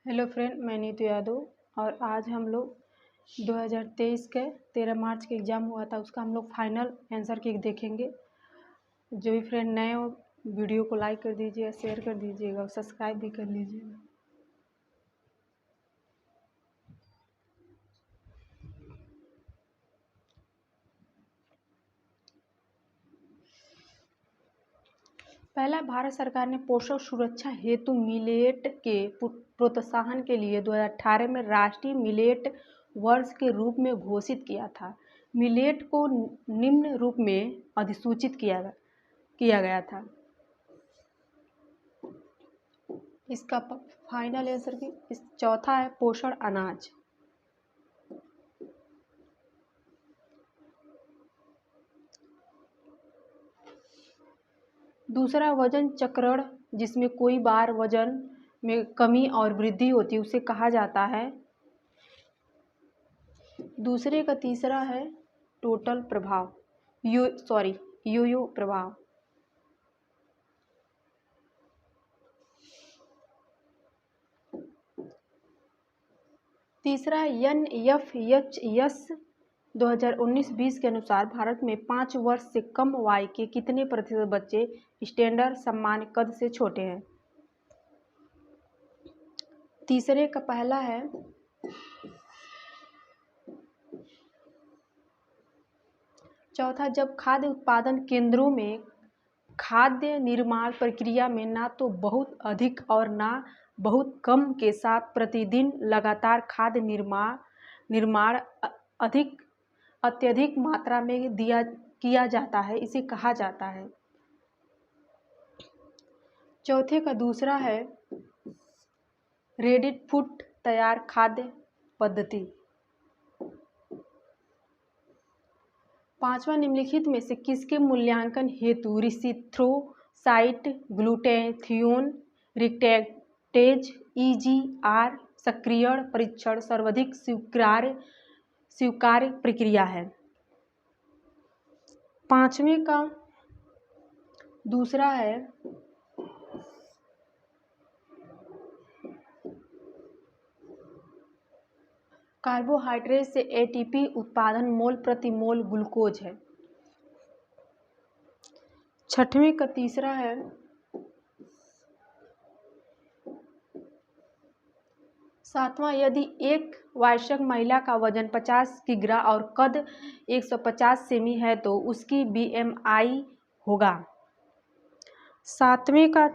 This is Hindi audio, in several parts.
हेलो फ्रेंड, मैं नीतू यादव और आज हम लोग 2023 के 13 मार्च के एग्ज़ाम हुआ था उसका हम लोग फाइनल आंसर की देखेंगे। जो भी फ्रेंड नए हो वीडियो को लाइक कर दीजिएगा, शेयर कर दीजिएगा और सब्सक्राइब भी कर लीजिएगा। पहला, भारत सरकार ने पोषण सुरक्षा हेतु मिलेट के प्रोत्साहन के लिए 2018 में राष्ट्रीय मिलेट वर्ष के रूप में घोषित किया था। मिलेट को निम्न रूप में अधिसूचित किया गया था। इसका फाइनल आंसर की चौथा है पोषण अनाज। दूसरा, वजन चक्रण, जिसमें कोई बार वजन में कमी और वृद्धि होती है उसे कहा जाता है। दूसरे का तीसरा है टोटल प्रभाव, यो प्रभाव। तीसरा, NFHS 2019-20 के अनुसार भारत में 5 वर्ष से कम आयु के कितने प्रतिशत बच्चे स्टैंडर्ड सामान्य कद से छोटे हैं। तीसरे का पहला है चौथा, जब खाद्य उत्पादन केंद्रों में खाद्य निर्माण प्रक्रिया में ना तो बहुत अधिक और ना बहुत कम के साथ प्रतिदिन लगातार खाद्य निर्माण अत्यधिक मात्रा में किया जाता है, इसे कहा जाता है। चौथे का दूसरा है रेडी फूड तैयार खाद्य पद्धति। पांचवा, निम्नलिखित में से किसके मूल्यांकन हेतु रिसिथ्रोसाइट ग्लूटेथियोन रिटेक्टेज EGR सक्रियण परीक्षण सर्वाधिक स्वीकार्य प्रक्रिया है। पांचवें का दूसरा है कार्बोहाइड्रेट से ATP उत्पादन मोल प्रति मोल ग्लूकोज है। छठवें का तीसरा है सातवां, यदि एक वयस्क महिला का वजन 50 किग्रा और कद 150 सेमी है तो उसकी BMI होगा। सातवें का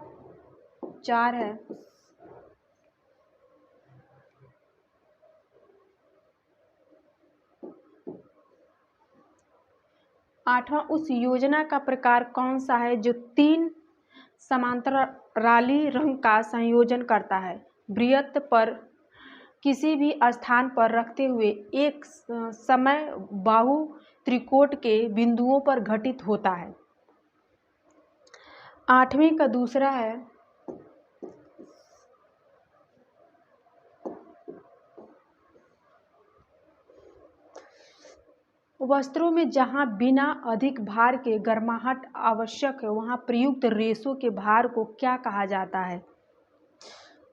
4 है आठवां, उस योजना का प्रकार कौन सा है जो 3 समांतराली रंग का संयोजन करता है, वृत्त पर किसी भी स्थान पर रखते हुए एक समय बाहु त्रिकोण के बिंदुओं पर घटित होता है। आठवीं का दूसरा है वस्त्रों में जहां बिना अधिक भार के गर्माहट आवश्यक है वहां प्रयुक्त रेशों के भार को क्या कहा जाता है।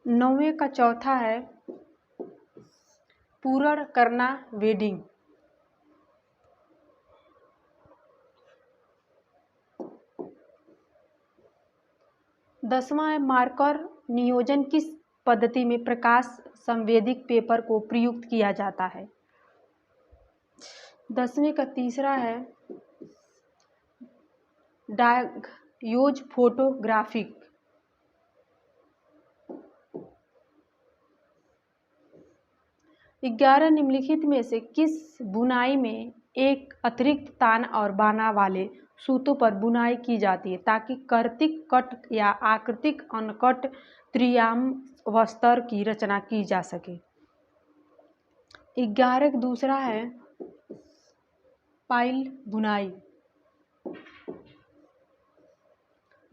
नौवें का चौथा है पूर्ण करना वेडिंग। दसवां है मार्कर नियोजन किस पद्धति में प्रकाश संवेदक पेपर को प्रयुक्त किया जाता है। 10वें का तीसरा है डायगोज फोटोग्राफिक। 11 निम्नलिखित में से किस बुनाई में एक अतिरिक्त तान और बाना वाले सूतों पर बुनाई की जाती है ताकि कर्तिक कट या आकृतिक अनकट त्रियाम वस्त्र की रचना की जा सके। 11 का दूसरा है पाइल बुनाई।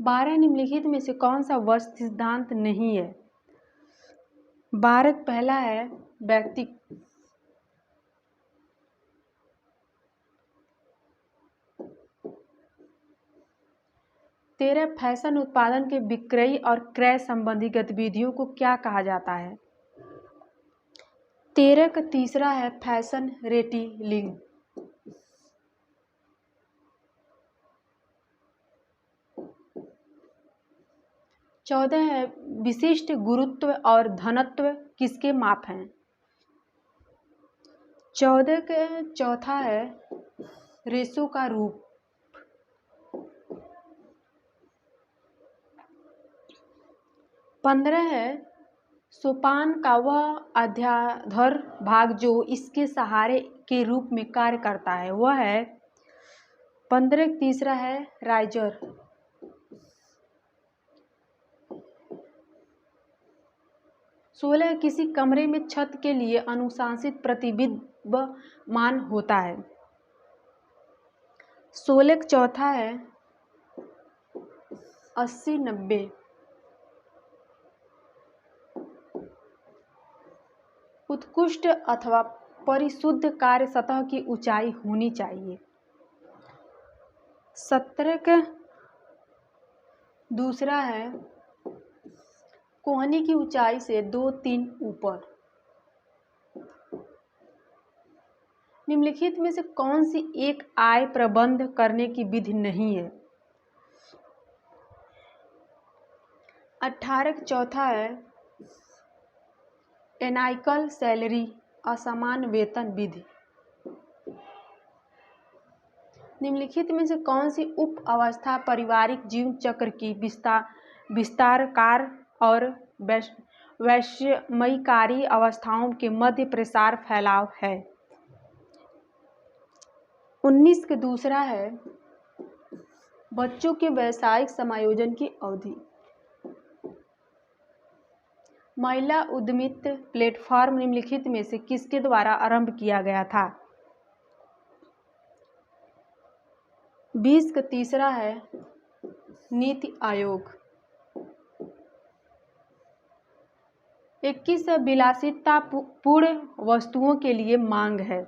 12 निम्नलिखित में से कौन सा वस्त्र सिद्धांत नहीं है। 12 पहला है व्यक्ति। 13 फैशन उत्पादन के विक्रय और क्रय संबंधी गतिविधियों को क्या कहा जाता है। 13 का तीसरा है फैशन रेटिलिंग। 14 है विशिष्ट गुरुत्व और धनत्व किसके माप हैं। 14 का चौथा है रेशो का रूप। 15 है सोपान का वह आधार भाग जो इसके सहारे के रूप में कार्य करता है, वह है। 15 तीसरा है राइजर। 16 किसी कमरे में छत के लिए अनुशंसित प्रतिबिंबमान होता है। 16 का चौथा है 80-90। उत्कृष्ट अथवा परिशुद्ध कार्य सतह की ऊंचाई होनी चाहिए। 17 का दूसरा है कोहनी की ऊंचाई से 2-3 ऊपर। निम्नलिखित में से कौन सी एक आय प्रबंध करने की विधि नहीं है। 18 का चौथा है एनाइकल सैलरी असमान वेतन विधि। निम्नलिखित में से कौन सी उप अवस्था पारिवारिक जीवन चक्र की विस्तारकार और वैषम्यकारी अवस्थाओं के मध्य प्रसार फैलाव है। 19 का दूसरा है बच्चों के व्यावसायिक समायोजन की अवधि। महिला उद्यमिता प्लेटफॉर्म निम्नलिखित में से किसके द्वारा आरंभ किया गया था। 20 का तीसरा है नीति आयोग। 21 विलासिता पूर्ण वस्तुओं के लिए मांग है।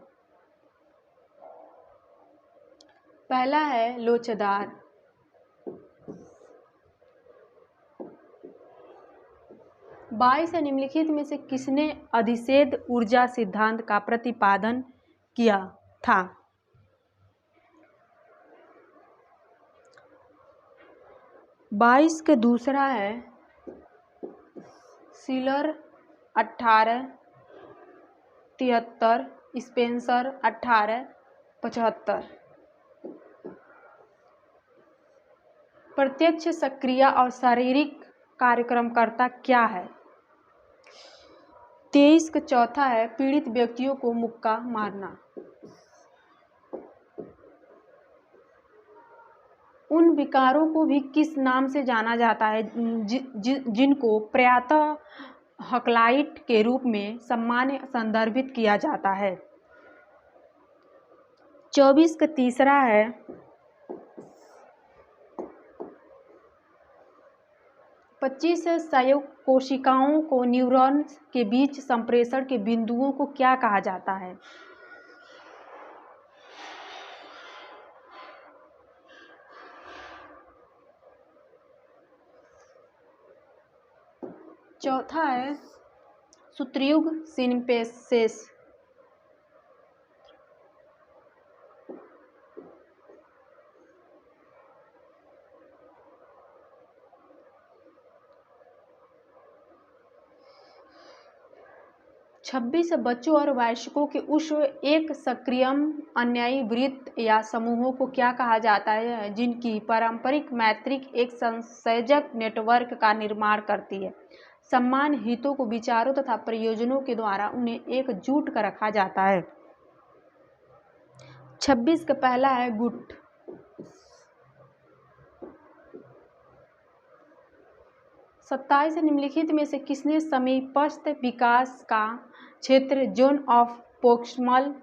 पहला है लोचदार। 22 निम्नलिखित में से किसने अधिशेद ऊर्जा सिद्धांत का प्रतिपादन किया था। 22 का दूसरा है शिलर 1873, स्पेंसर 1875। प्रत्यक्ष सक्रिय और शारीरिक कार्यक्रमकर्ता क्या है। 23 का चौथा है पीड़ित व्यक्तियों को मुक्का मारना। उन विकारों को भी किस नाम से जाना जाता है जिनको प्रायतः हकलाइट के रूप में सामान्य संदर्भित किया जाता है। 24 का तीसरा है 25 संयुक्त कोशिकाओं को न्यूरॉन्स के बीच संप्रेषण के बिंदुओं को क्या कहा जाता है। चौथा है सूत्रयुग सिनेप्सेस। 26 बच्चों और वयस्कों के उस एक सक्रियम अन्यायी वृत्त या समूहों को क्या कहा जाता है जिनकी पारंपरिक मैट्रिक एक संयोजक नेटवर्क का निर्माण करती है। समान हितों को विचारों तथा प्रयोजनों के द्वारा उन्हें एकजुट कर रखा जाता है। 26 का पहला है गुट। 27 निम्नलिखित में से किसने समीपस्थ विकास का क्षेत्र जोन ऑफ प्रोक्सिमल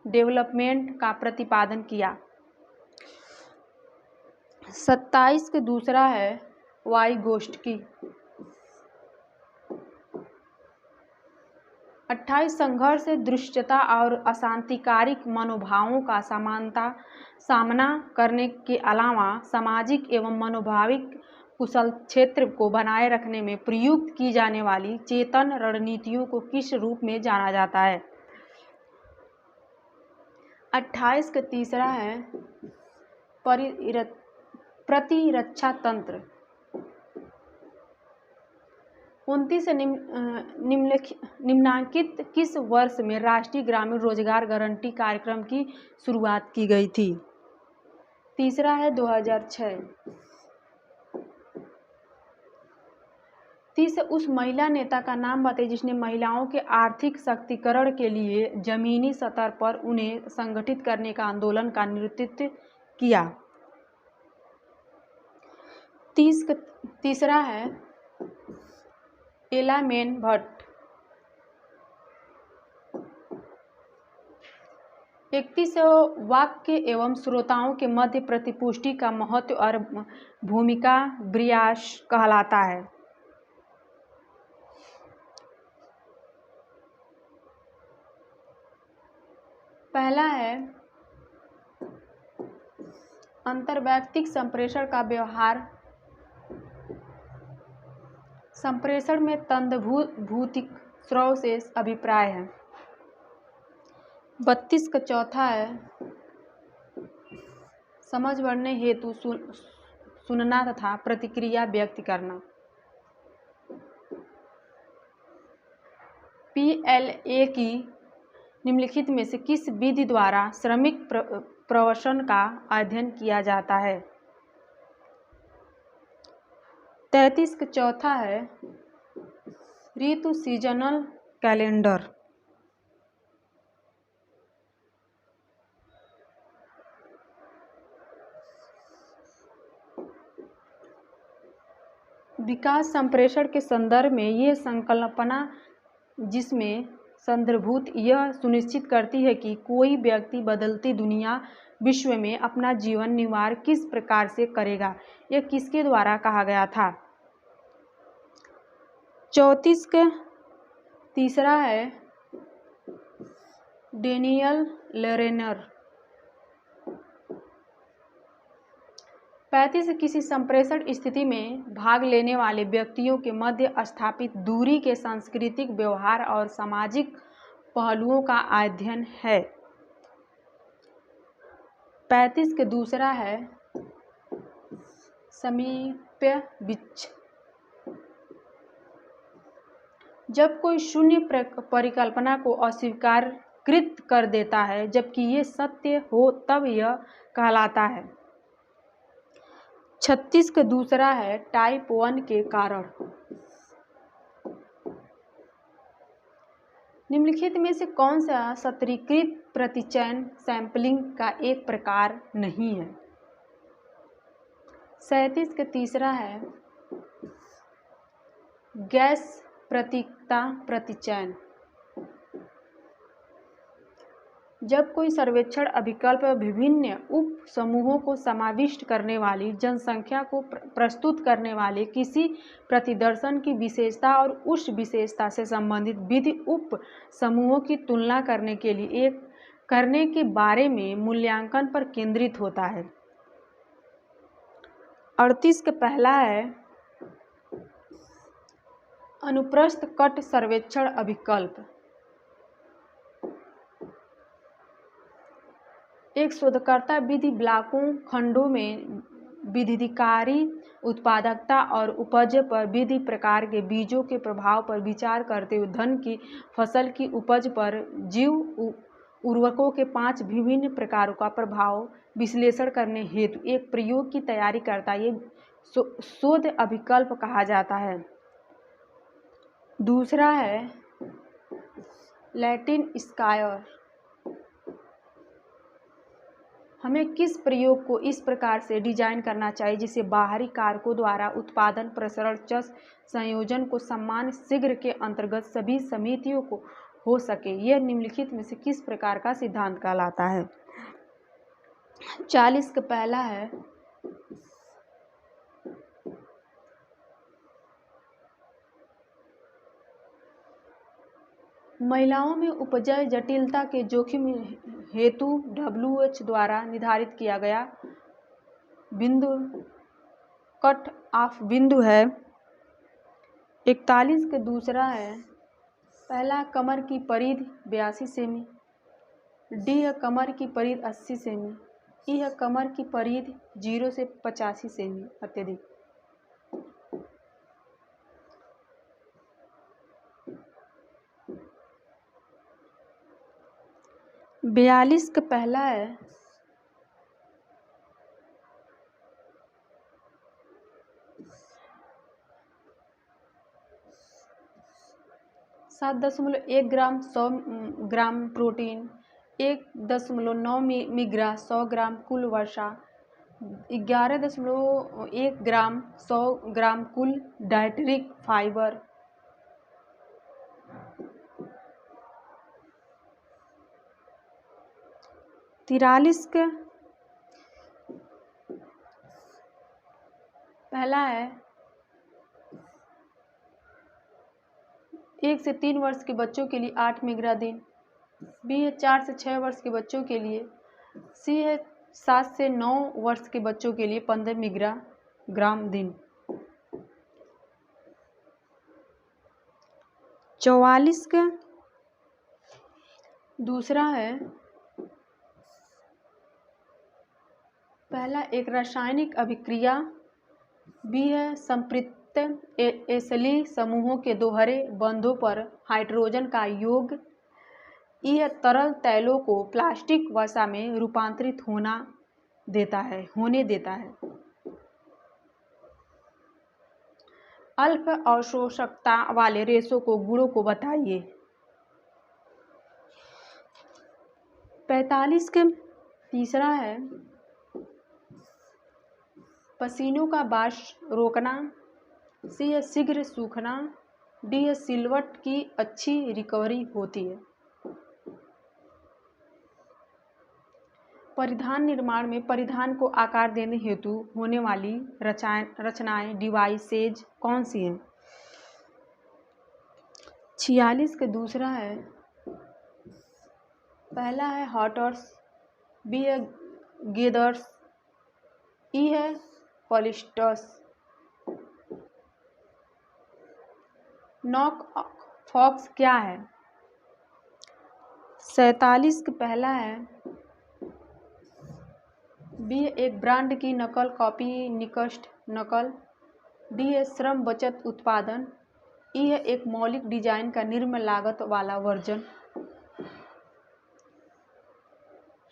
डेवलपमेंट का प्रतिपादन किया। 27 का दूसरा है वाइगोस्टकी। 28 संघर्ष दुष्टता और अशांतिकारिक मनोभावों का सामना करने के अलावा सामाजिक एवं मनोभाविक कुशल क्षेत्र को बनाए रखने में प्रयुक्त की जाने वाली चेतन रणनीतियों को किस रूप में जाना जाता है? 28 का तीसरा है प्रतिरक्षा तंत्र। 29 निम्नलिखित किस वर्ष में राष्ट्रीय ग्रामीण रोजगार गारंटी कार्यक्रम की शुरुआत की गई थी? तीसरा है 2006। 30 उस महिला नेता का नाम बताइए जिसने महिलाओं के आर्थिक सशक्तिकरण के लिए जमीनी स्तर पर उन्हें संगठित करने का आंदोलन का नेतृत्व किया। तीसरा है एला मेन भट्ट। 31 वाक्य एवं श्रोताओं के मध्य प्रतिपुष्टि का महत्व और भूमिका ब्रियास कहलाता है। पहला है अंतर्वैयक्तिक संप्रेषण का व्यवहार। संप्रेषण में तंदभूतिक श्रव से अभिप्राय है। 32 का चौथा है समझ बढ़ने हेतु सुनना तथा प्रतिक्रिया व्यक्त करना। PLA की निम्नलिखित में से किस विधि द्वारा श्रमिक प्रवसन का अध्ययन किया जाता है? 33 का चौथा है ऋतु सीजनल कैलेंडर। विकास संप्रेषण के संदर्भ में ये संकल्पना जिसमें संदर्भूत यह सुनिश्चित करती है कि कोई व्यक्ति बदलती दुनिया विश्व में अपना जीवन निर्वाह किस प्रकार से करेगा, यह किसके द्वारा कहा गया था? 34 का तीसरा है डेनियल लेरेनर। 35 किसी संप्रेषण स्थिति में भाग लेने वाले व्यक्तियों के मध्य स्थापित दूरी के सांस्कृतिक व्यवहार और सामाजिक पहलुओं का अध्ययन है। 35 का दूसरा है समीप्य विच्छ। जब कोई शून्य परिकल्पना को अस्वीकार कृत कर देता है जबकि ये सत्य हो तब यह कहलाता है। 36 का दूसरा है टाइप 1 के कारण। निम्नलिखित में से कौन सा सत्रीकृत प्रतिचयन सैंपलिंग का एक प्रकार नहीं है? 37 का तीसरा है गैस प्रतीकता प्रतिचयन। जब कोई सर्वेक्षण अभिकल्प विभिन्न उप समूहों को समाविष्ट करने वाली जनसंख्या को प्रस्तुत करने वाले किसी प्रतिदर्शन की विशेषता और उस विशेषता से संबंधित विधि उप समूहों की तुलना करने के लिए करने के बारे में मूल्यांकन पर केंद्रित होता है। 38 का पहला है अनुप्रस्थ कट सर्वेक्षण अभिकल्प। एक शोधकर्ता विधि ब्लॉकों खंडों में विधिकारी उत्पादकता और उपज पर विधि प्रकार के बीजों के प्रभाव पर विचार करते हुए धान की फसल की उपज पर जीव उर्वरकों के 5 विभिन्न प्रकारों का प्रभाव विश्लेषण करने हेतु एक प्रयोग की तैयारी करता है। ये शोध अभिकल्प कहा जाता है। दूसरा है लैटिन स्क्वायर। हमें किस प्रयोग को इस प्रकार से डिजाइन करना चाहिए जिससे बाहरी कारकों द्वारा उत्पादन प्रसरण चस संयोजन को समान शीघ्र के अंतर्गत सभी समितियों को हो सके? यह निम्नलिखित में से किस प्रकार का सिद्धांत कहलाता है? 40 का पहला है महिलाओं में उपजय जटिलता के जोखिम हेतु WHO द्वारा निर्धारित किया गया बिंदु कट ऑफ बिंदु है। 41 का दूसरा है, पहला कमर की परिधि 82 सेमी, डी है कमर की परिधि 80 सेमी, ई है कमर की परिधि 0 से 85 सेमी अत्यधिक। बयालीस का पहला है, सात दशमलव 1 ग्राम 100 ग्राम प्रोटीन, 1.9 मिलीग्राम 100 ग्राम कुल वर्षा, 11.1 ग्राम 100 ग्राम कुल डाइटरी फाइबर। तिरालीस का पहला है, 1 से 3 वर्ष के बच्चों के लिए 8 मिलीग्राम दिन, बी है 4 से 6 वर्ष के बच्चों के लिए, सी है 7 से 9 वर्ष के बच्चों के लिए 15 मिलीग्राम दिन। 44 का दूसरा है, पहला एक रासायनिक अभिक्रिया, बी है संपृक्त एसिली समूहों के दोहरे बंधों पर हाइड्रोजन का योग, ई है तरल तैलों को प्लास्टिक वसा में रूपांतरित होने देता है। अल्प अवशोषकता वाले रेशों को गुणों को बताइए। 45 के तीसरा है, पसीनों का वाष्प रोकना, सी है शीघ्र सूखना, डी है सिलवट की अच्छी रिकवरी होती है। परिधान निर्माण में परिधान को आकार देने हेतु होने वाली रचनाएं डिवाइसेज कौन सी हैं? 46 का दूसरा है, पहला है हॉटर्स, बी है गेदर्स, ई है पॉलिस्टर्स। नॉक फॉक्स क्या है? 47 का पहला है, बी है एक ब्रांड की नकल कॉपी निकष्ट नकल, डी है श्रम बचत उत्पादन, ई है एक मौलिक डिजाइन का निम्न लागत वाला वर्जन।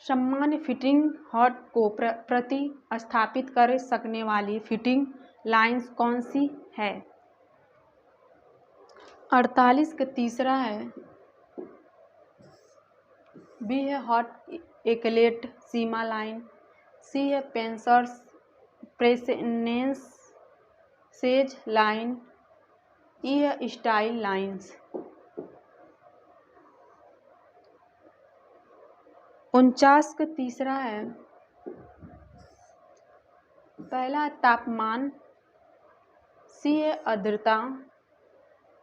सामान्य फिटिंग हॉट को प्रतिस्थापित कर सकने वाली फिटिंग लाइंस कौन सी है? 48 का तीसरा है, बी है हॉट एक्लेट सीमा लाइन, सी है पेंसर्स प्रेसेनेंस सेज लाइन, ई है स्टाइल लाइंस। 49 का तीसरा है, पहला तापमान, सी है आर्द्रता,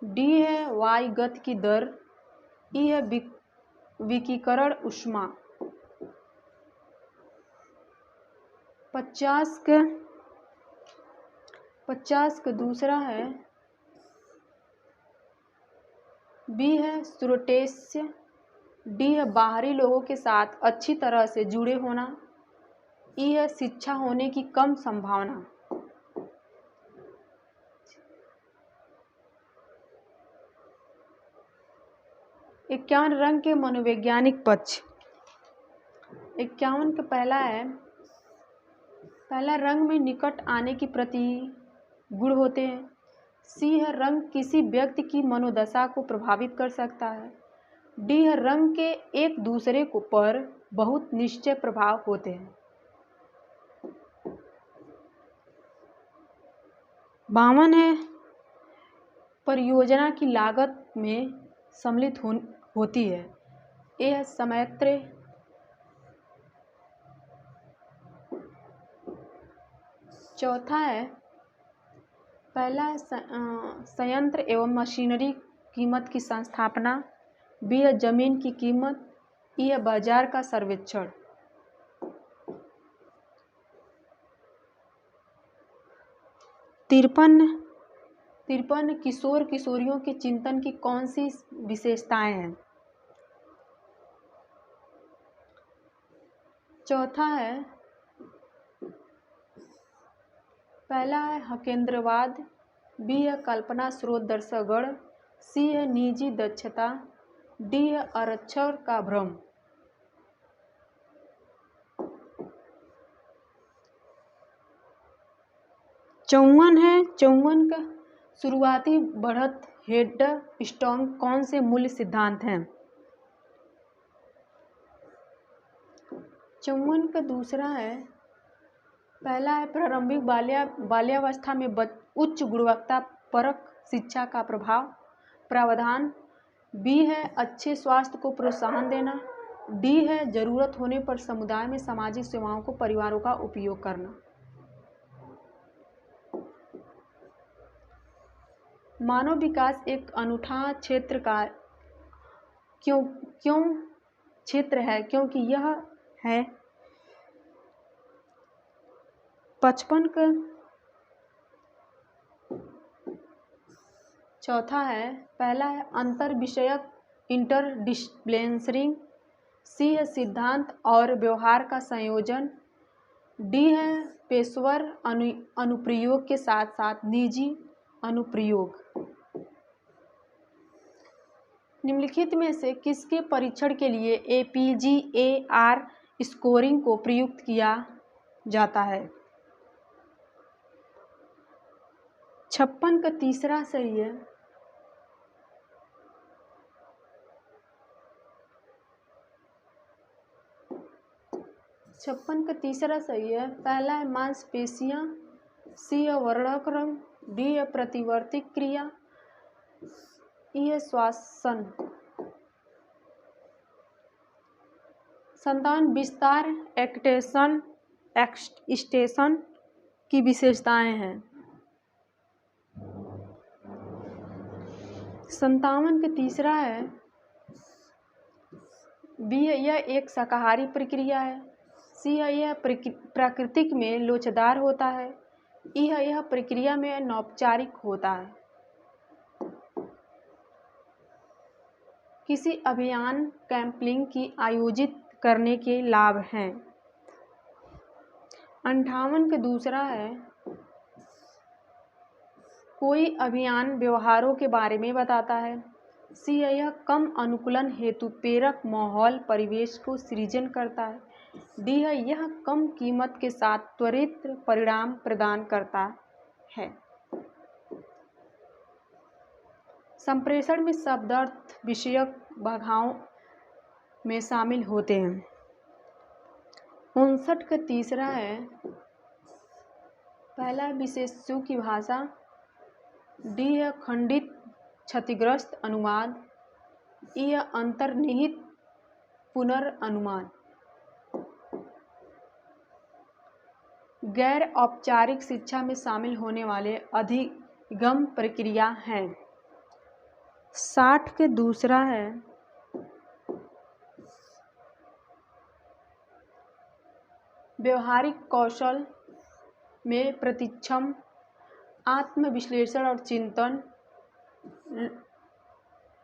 डी है वायुगत की दर, ई है विकिरण ऊष्मा। 50 का दूसरा है, बी है सुरटेस्य, डी है बाहरी लोगों के साथ अच्छी तरह से जुड़े होना, ई है शिक्षा होने की कम संभावना। 51 रंग के मनोवैज्ञानिक पक्ष। 51 का पहला है, पहला रंग में निकट आने की प्रति गुण होते हैं, सी है रंग किसी व्यक्ति की मनोदशा को प्रभावित कर सकता है, डी है रंग के एक दूसरे को पर बहुत निश्चय प्रभाव होते हैं। 52 है, परियोजना की लागत में सम्मिलित होती है, ए है समयत्र, चौथा है, पहला संयंत्र एवं मशीनरी कीमत की संस्थापना, बी है जमीन की कीमत, ई है बाजार का सर्वेक्षण। तिरपन तिरपन किशोर किशोरियों के चिंतन की कौन सी विशेषताएं हैं? चौथा है, पहला है हकेंद्रवाद, बी है कल्पना स्रोत दर्शकगण, सी है निजी दक्षता, डी है आरक्षण का भ्रम। चौवन का शुरुआती बढ़त हेड स्टोन कौन से मूल्य सिद्धांत हैं? चौवन का दूसरा है, पहला है प्रारंभिक बाल्यावस्था में उच्च गुणवत्ता परक शिक्षा का प्रावधान, बी है अच्छे स्वास्थ्य को प्रोत्साहन देना, डी है जरूरत होने पर समुदाय में सामाजिक सेवाओं को परिवारों का उपयोग करना। मानव विकास एक अनूठा क्षेत्र का क्यों क्षेत्र है? क्योंकि यह है 55 का। चौथा है, पहला है अंतर विषयक इंटरडिसिप्लिनरी, सी है सिद्धांत और व्यवहार का संयोजन, डी है पेशेवर अनुप्रयोग के साथ साथ निजी अनुप्रयोग। निम्नलिखित में से किसके परीक्षण के लिए APGAR स्कोरिंग को प्रयुक्त किया जाता है? 56 का तीसरा सही है। पहला है मांसपेशियां, सी है वर्णक रंग, डी है प्रतिवर्ती क्रिया, ई है श्वसन। संतान विस्तार एक्सटेंशन की विशेषताएं हैं। 57 का तीसरा है, बी है यह एक शाकाहारी प्रक्रिया है, सी है यह प्राकृतिक में लोचदार होता है, ई है यह प्रक्रिया में अनौपचारिक होता है। किसी अभियान कैंपलिंग की आयोजित करने के लाभ हैं। 58 का दूसरा है, कोई अभियान व्यवहारों के बारे में बताता है, सी है यह कम अनुकूलन हेतु प्रेरक माहौल परिवेश को सृजन करता है, डी है यह कम कीमत के साथ त्वरित परिणाम प्रदान करता है। संप्रेषण में शब्दार्थ विषयक भागों में शामिल होते हैं। 59 का तीसरा है, पहला विशेषज्ञों की भाषा, डी है खंडित क्षतिग्रस्त अनुवाद, ई है अंतर्निहित पुनर्अनुमान। गैर औपचारिक शिक्षा में शामिल होने वाले अधिगम प्रक्रिया हैं। 60 के दूसरा है, व्यवहारिक कौशल में प्रतिक्षम, आत्मविश्लेषण और चिंतन,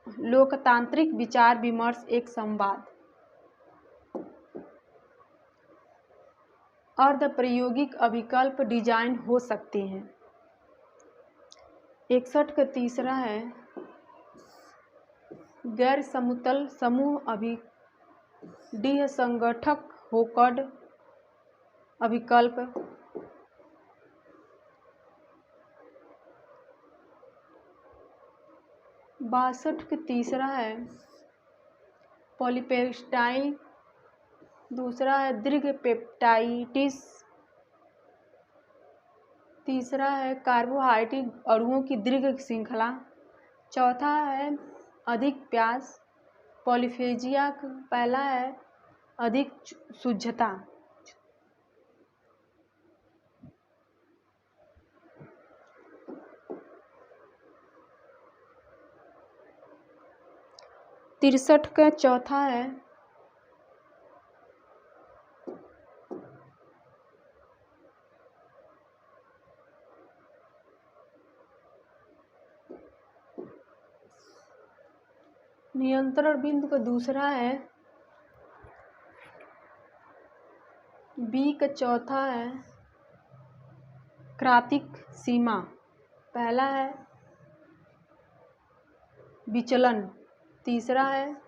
लोकतांत्रिक विचार विमर्श, एक संवाद, अर्धप्रायोगिक अभिकल्प डिजाइन हो सकते हैं। 61 का तीसरा है, गैर समतल समूह डी है संगठक होकड अभिकल्प। 62 का तीसरा है, पॉलीपेप्टाइड, दूसरा है दीर्घ पेप्टाइटिस, तीसरा है कार्बोहाइड्रेट अणुओं की दीर्घ श्रृंखला, चौथा है अधिक प्यास, पॉलीफेजिया, पहला है अधिक शुद्धता। तिरसठ का चौथा है, नियंत्रण बिंदु का दूसरा है, बी का चौथा है क्रांतिक सीमा। पहला है विचलन, तीसरा है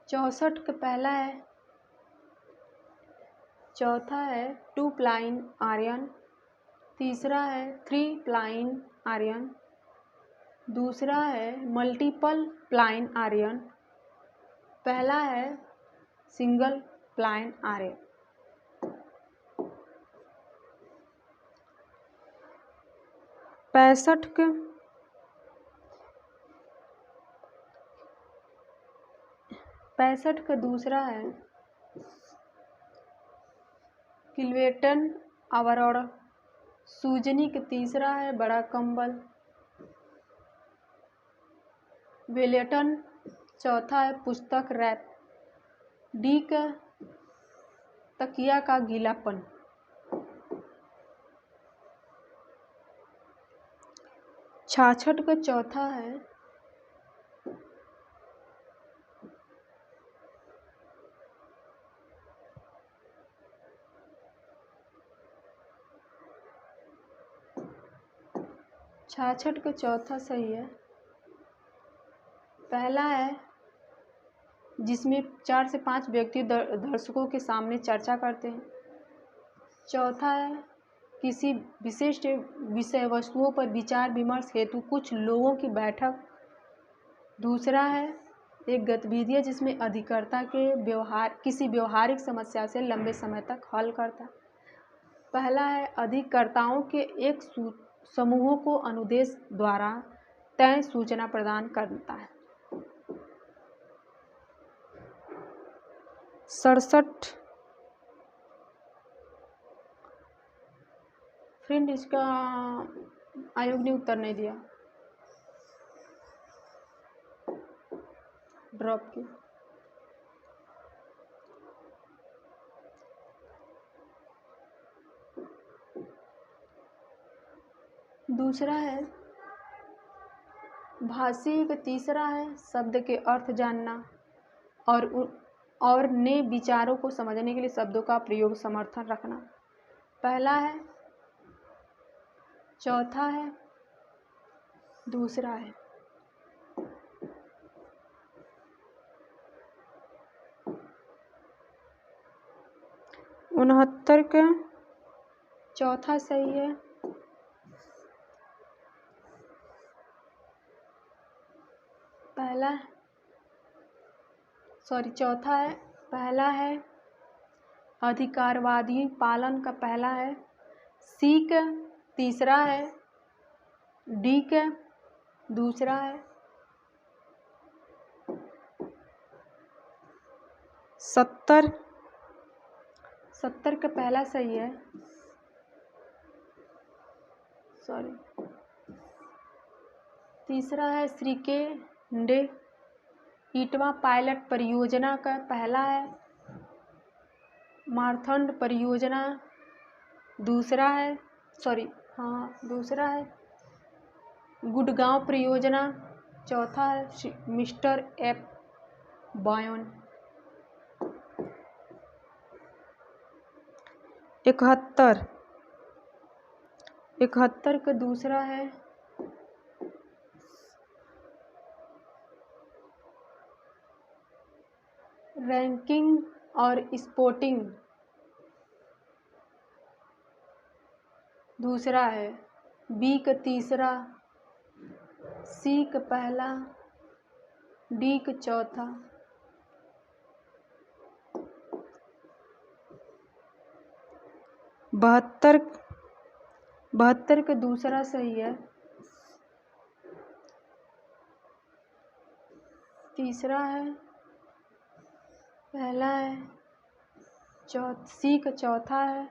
चौसठ का पहला है, चौथा है 2 प्लाइन आर्यन, तीसरा है 3 प्लाइन आर्यन, दूसरा है मल्टीपल प्लाइन आर्यन, पहला है सिंगल प्लाइन आर्यन। पैंसठ का दूसरा है किल्वेटन आवरण, सूजनी का तीसरा है बड़ा कंबल, वेलेटन चौथा है पुस्तक रैप, डी का तकिया का गीलापन। 66 का चौथा है सही है। पहला है जिसमें 4 से 5 व्यक्ति दर्शकों के सामने चर्चा करते हैं। चौथा है किसी विशिष्ट विषय वस्तुओं पर विचार विमर्श हेतु कुछ लोगों की बैठक। दूसरा है एक गतिविधि जिसमें अधिकर्ता के किसी व्यवहारिक समस्या से लंबे समय तक हल करता है। पहला है अधिकर्ताओं के एक समूहों को अनुदेश द्वारा तय सूचना प्रदान करता है। 67 फ्रेंड इसका आयोग ने उत्तर नहीं दिया, ड्रॉप की। दूसरा है भाषी का तीसरा है शब्द के अर्थ जानना और नए विचारों को समझने के लिए शब्दों का प्रयोग समर्थन रखना। पहला है, चौथा है, दूसरा है। उनहत्तर का चौथा सही है। चौथा है, पहला है अधिकारवादी पालन का पहला है, सी का तीसरा है, डी का दूसरा है। 70 का पहला सही है। तीसरा है श्रीकेंडे ईटवा पायलट परियोजना का पहला है, मारथंड परियोजना दूसरा है, दूसरा है गुड़गांव परियोजना, चौथा है मिस्टर एफ बॉयन। 71 का दूसरा है रैंकिंग और स्पोर्टिंग, दूसरा है बी का तीसरा, सी का पहला, डी का चौथा। 72 का दूसरा सही है। तीसरा है, पहला है, सी का चौथा है,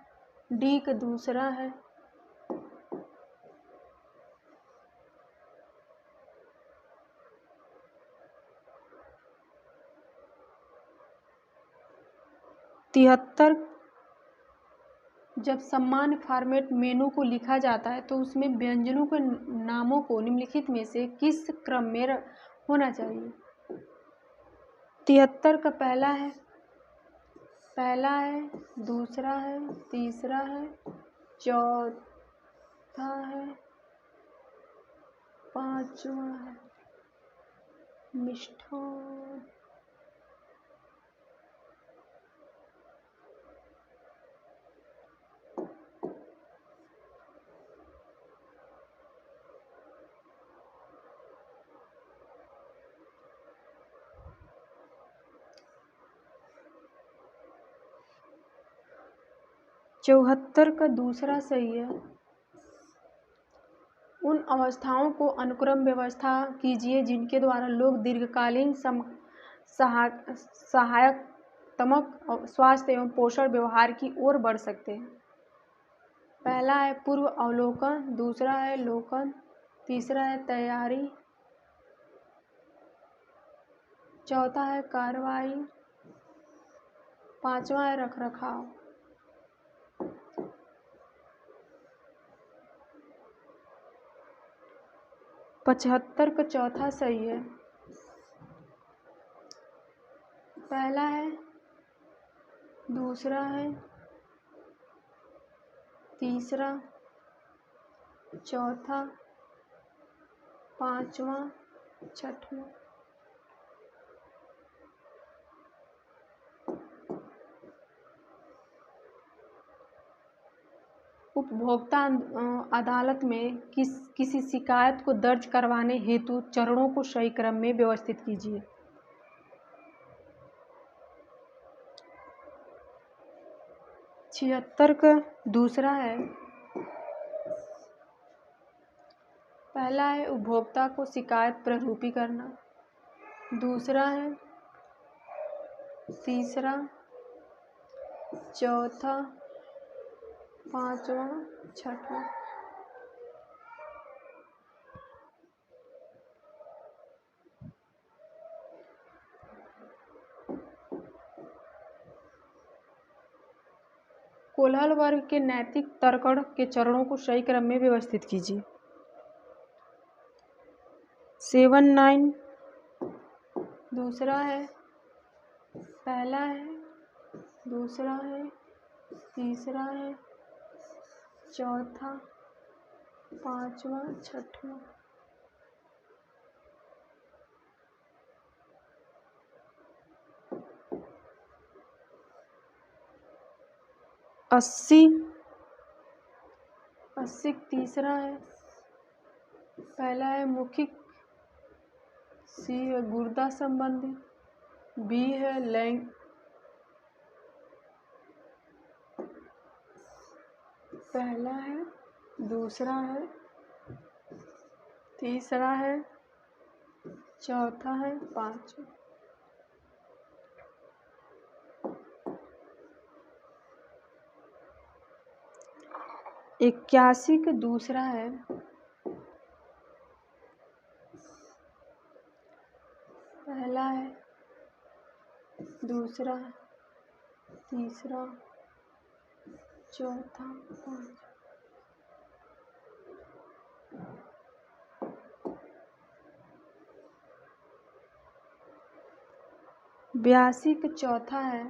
डी का दूसरा है। 73 73 जब सामान्य फॉर्मेट मेनू को लिखा जाता है तो उसमें व्यंजनों के नामों को निम्नलिखित में से किस क्रम में होना चाहिए? 73 का पहला है, दूसरा है, तीसरा है, चौथा है, पांचवा है। मिष्ठान 74 का दूसरा सही है। उन अवस्थाओं को अनुक्रम व्यवस्था कीजिए जिनके द्वारा लोग दीर्घकालीन सहायतात्मक स्वास्थ्य एवं पोषण व्यवहार की ओर बढ़ सकते हैं। पहला है पूर्व अवलोकन, दूसरा है लोकन, तीसरा है तैयारी, चौथा है कार्रवाई, पांचवा है रखरखाव। 75 का चौथा सही है। पहला है, दूसरा है, तीसरा, चौथा, पांचवा, छठवां। उपभोक्ता अदालत में किसी शिकायत को दर्ज करवाने हेतु चरणों को सही क्रम में व्यवस्थित कीजिए। छिहत्तर का दूसरा है। पहला है उपभोक्ता को शिकायत प्ररूपीकरण, दूसरा है, तीसरा, चौथा, पांचवा, छठवां। कोलहल वर्ग के नैतिक तर्कण के चरणों को सही क्रम में व्यवस्थित कीजिए। 79 दूसरा है, पहला है, दूसरा है, तीसरा है, चौथा, पांचवा, छठवां। 80 तीसरा है। पहला है मौखिक, सी है गुर्दा संबंधी, बी है लैंग, पहला है, दूसरा है, तीसरा है, चौथा है, पांचवा। 81 का दूसरा है। पहला है, दूसरा, तीसरा, चौथा, पांचवा। 82 का चौथा है।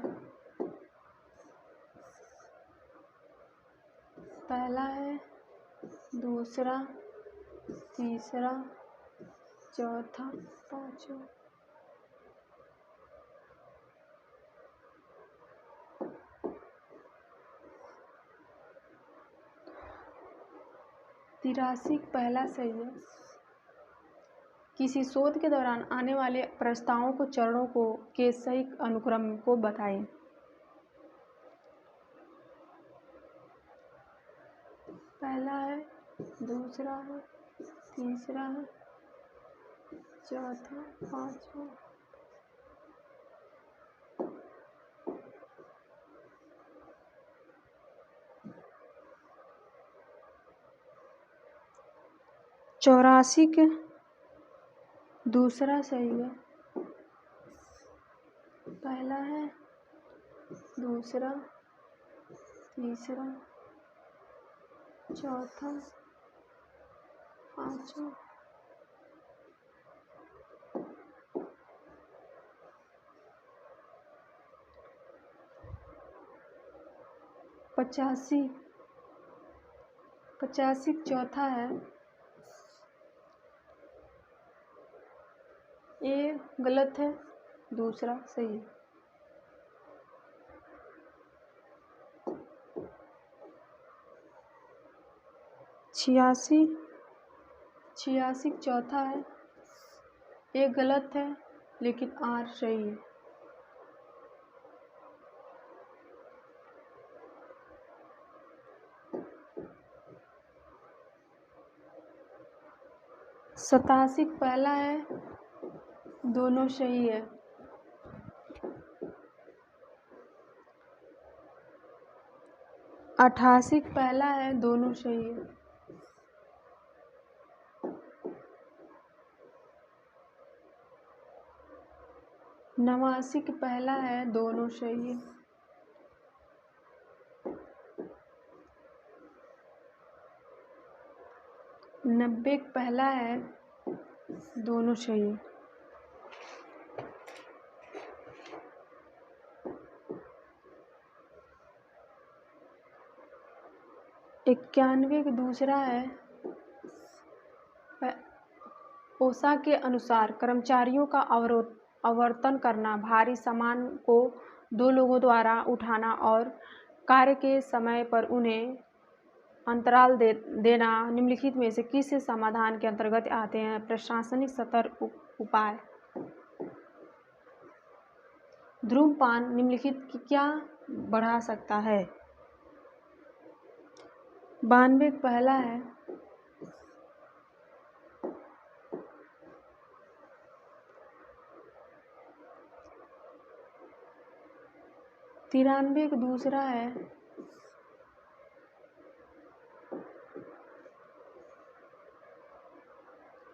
पहला है, दूसरा, तीसरा, चौथा, पांचवा। 83 पहला सही है। किसी शोध के दौरान आने वाले प्रस्तावों को चरणों को के सही अनुक्रम को बताएं। पहला है, दूसरा है, तीसरा है, चौथा, पांचवा। 84 के दूसरा सही है। पहला है, दूसरा, तीसरा, चौथा, पाँचवा, पचासी। पचासी चौथा है, ये गलत है, दूसरा सही है। छियासी। छियासी चौथा है, ये गलत है लेकिन आर सही है। सतासी पहला है, दोनों सही है। अठासी पहला है, दोनों सही है। नवासी पहला है, दोनों सही है। नब्बे पहला है, दोनों सही है। इक्यानवे दूसरा है, ओसा के अनुसार कर्मचारियों का आवर्तन करना, भारी सामान को दो लोगों द्वारा उठाना और कार्य के समय पर उन्हें अंतराल देना निम्नलिखित में से किस समाधान के अंतर्गत आते हैं? प्रशासनिक स्तर उपाय। धूम्रपान निम्नलिखित की क्या बढ़ा सकता है? 92 पहला है, तिरानवे दूसरा है,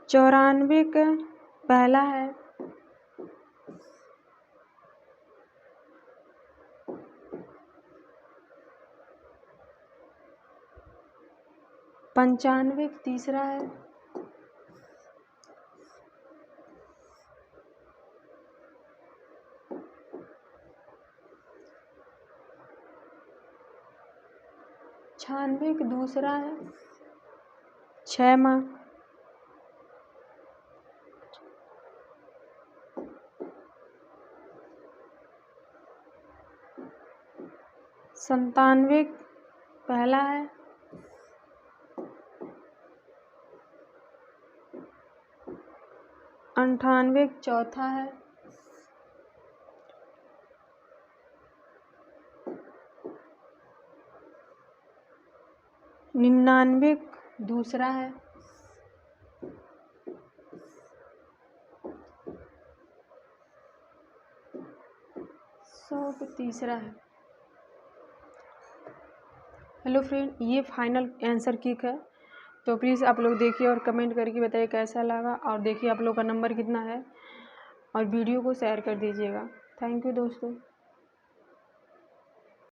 चौरानवे पहला है, पंचानवे तीसरा है, छियानवे दूसरा है, छमा, संतानवे पहला है, अंठानवे चौथा है, निन्यानवे दूसरा है, सौ तीसरा है। हेलो फ्रेंड, ये फाइनल आंसर किक है, तो प्लीज़ आप लोग देखिए और कमेंट करके बताइए कैसा लगा, और देखिए आप लोग का नंबर कितना है, और वीडियो को शेयर कर दीजिएगा। थैंक यू दोस्तों।